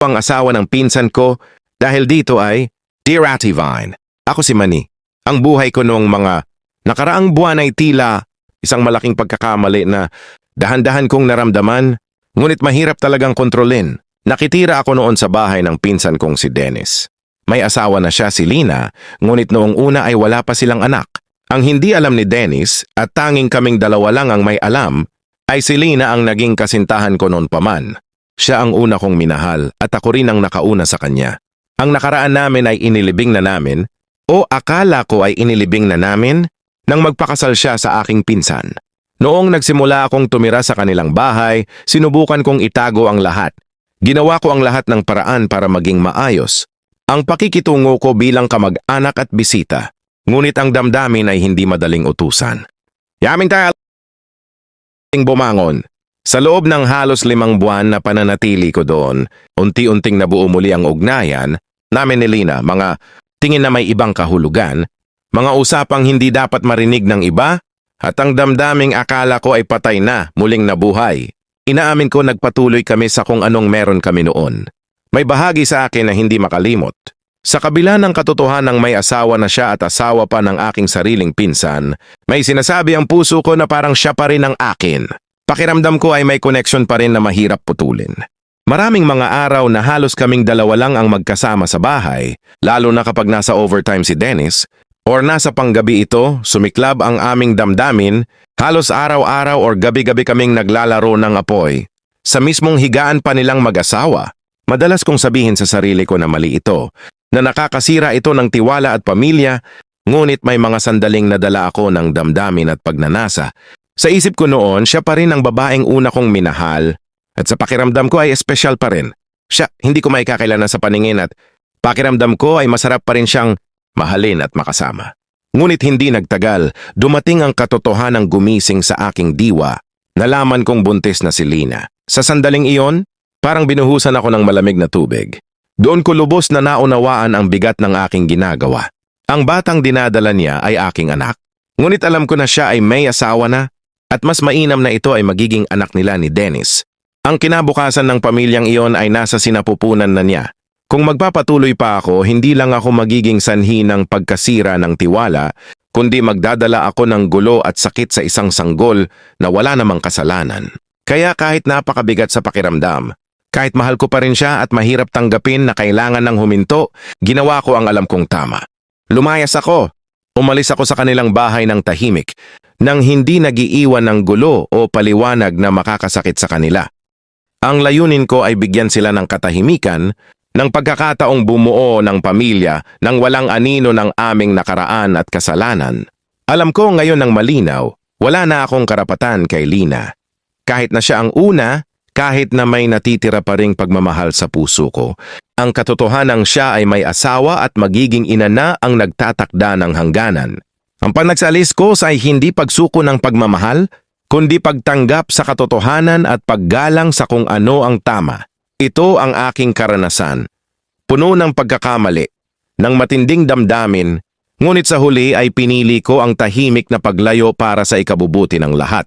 ang asawa ng pinsan ko dahil dito ay, Dear Ate Vine, ako si Manny. Ang buhay ko noong mga nakaraang buwan ay tila isang malaking pagkakamali na dahan-dahan kong naramdaman, ngunit mahirap talagang kontrolin. Nakitira ako noon sa bahay ng pinsan kong si Dennis. May asawa na siya si Lina, ngunit noong una ay wala pa silang anak. Ang hindi alam ni Dennis at tanging kaming dalawa lang ang may alam ay si Lina ang naging kasintahan ko noon pa man. Siya ang una kong minahal at ako rin ang nakauna sa kanya. Ang nakaraan namin ay inilibing na namin o akala ko ay inilibing na namin nang magpakasal siya sa aking pinsan. Noong nagsimula akong tumira sa kanilang bahay, sinubukan kong itago ang lahat. Ginawa ko ang lahat ng paraan para maging maayos. Ang pakikitungo ko bilang kamag-anak at bisita. Ngunit ang damdamin ay hindi madaling utusan. Yaming tayo bumangon. Sa loob ng halos 5 buwan na pananatili ko doon, unti-unting nabuo muli ang ugnayan namin ni Lina, mga tingin na may ibang kahulugan, mga usapang hindi dapat marinig ng iba, at ang damdaming akala ko ay patay na, muling nabuhay. Inaamin ko nagpatuloy kami sa kung anong meron kami noon. May bahagi sa akin na hindi makalimot. Sa kabila ng katotohanang may asawa na siya at asawa pa ng aking sariling pinsan, may sinasabi ang puso ko na parang siya pa rin ang akin. Pakiramdam ko ay may connection pa rin na mahirap putulin. Maraming mga araw na halos kaming dalawa lang ang magkasama sa bahay, lalo na kapag nasa overtime si Dennis, or nasa panggabi ito, sumiklab ang aming damdamin, halos araw-araw or gabi-gabi kaming naglalaro ng apoy. Sa mismong higaan pa nilang mag-asawa, madalas kong sabihin sa sarili ko na mali ito, na nakakasira ito ng tiwala at pamilya, ngunit may mga sandaling nadala ako ng damdamin at pagnanasa. Sa isip ko noon, siya pa rin ang babaeng una kong minahal at sa pakiramdam ko ay espesyal pa rin. Siya, hindi ko maikakailangan sa paningin at pakiramdam ko ay masarap pa rin siyang mahalin at makasama. Ngunit hindi nagtagal, dumating ang katotohanang gumising sa aking diwa. Nalaman kong buntis na si Lina. Sa sandaling iyon, parang binuhusan ako ng malamig na tubig. Doon ko lubos na naunawaan ang bigat ng aking ginagawa. Ang batang dinadala niya ay aking anak. Ngunit alam ko na siya ay may asawa na at mas mainam na ito ay magiging anak nila ni Dennis. Ang kinabukasan ng pamilyang iyon ay nasa sinapupunan na niya. Kung magpapatuloy pa ako, hindi lang ako magiging sanhi ng pagkasira ng tiwala, kundi magdadala ako ng gulo at sakit sa isang sanggol na wala namang kasalanan. Kaya kahit napakabigat sa pakiramdam, kahit mahal ko pa rin siya at mahirap tanggapin na kailangan ng huminto, ginawa ko ang alam kong tama. Lumayas ako. Umalis ako sa kanilang bahay ng tahimik, nang hindi nagiiwan ng gulo o paliwanag na makakasakit sa kanila. Ang layunin ko ay bigyan sila ng katahimikan, ng pagkakataong bumuo ng pamilya nang walang anino ng aming nakaraan at kasalanan. Alam ko ngayon ng malinaw, wala na akong karapatan kay Lina. Kahit na siya ang una, kahit na may natitira pa ring pagmamahal sa puso ko, ang katotohanang siya ay may asawa at magiging ina na ang nagtatakda ng hangganan. Ang panagsalis ko ay hindi pagsuko ng pagmamahal, kundi pagtanggap sa katotohanan at paggalang sa kung ano ang tama. Ito ang aking karanasan. Puno ng pagkakamali, ng matinding damdamin, ngunit sa huli ay pinili ko ang tahimik na paglayo para sa ikabubuti ng lahat.